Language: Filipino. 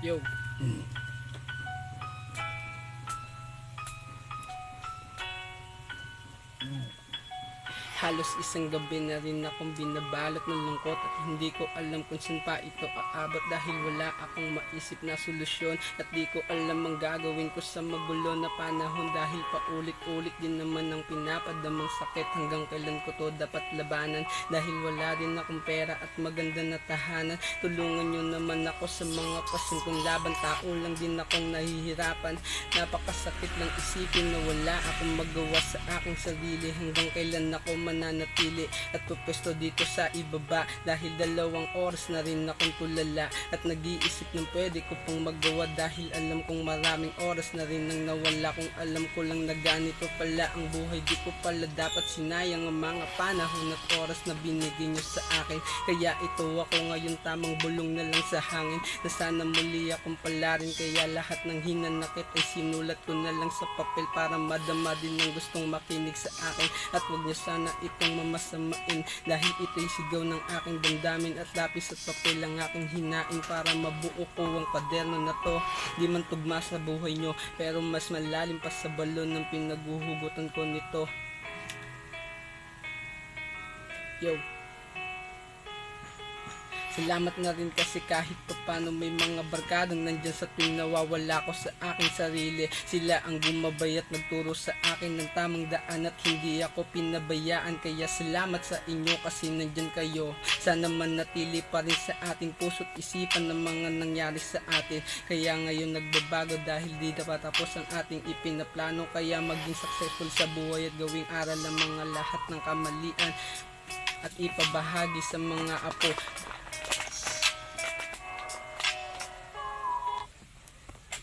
Yo. Halos isang gabi na rin akong binabalot ng lungkot at hindi ko alam kung saan pa ito aabot dahil wala akong maisip na solusyon at di ko alam ang gagawin ko sa magulo na panahon dahil paulit-ulit din naman ang pinapadamang sakit. Hanggang kailan ko to dapat labanan dahil wala din akong pera at maganda na tahanan. Tulungan nyo naman ako sa mga pasyon kong laban, tao lang din akong nahihirapan. Napakasakit lang isipin na wala akong magawa sa aking sarili. Hanggang kailan ako mananatili at pupwesto dito sa ibaba dahil 2 oras na rin akong tulala at nag-iisip ng pwede ko pang magawa dahil alam kong maraming oras na rin nang nawala. Kung alam ko lang na ganito pala ang buhay, di ko pala dapat sinayang ang mga panahon at oras na binigay nyo sa akin. Kaya ito ako ngayon, tamang bulong na lang sa hangin na sana muli akong palarin. Kaya lahat ng hinanakit ay sinulat ko na lang sa papel para madama din ang gustong makinig sa akin. At wag nyo sana itong mamasamain dahil ito'y sigaw ng aking damdamin at lapis at papel ang aking hinain para mabuo ko ang kwaderno na to. Di man tugma sa buhay nyo pero mas malalim pa sa balon ng pinaghuhugutan ko nito. Yo. Salamat na rin kasi kahit pa paano may mga barkadang nandyan sa tuwing nawawala ko sa aking sarili. Sila ang gumabay at nagturo sa akin ng tamang daan at hindi ako pinabayaan. Kaya salamat sa inyo kasi nandyan kayo. Sana manatili pa rin sa ating puso't isipan ng mga nangyari sa atin. Kaya ngayon nagbabago dahil di na patapos ang ating ipinaplano. Kaya maging successful sa buhay at gawing aral ang mga lahat ng kamalian at ipabahagi sa mga apo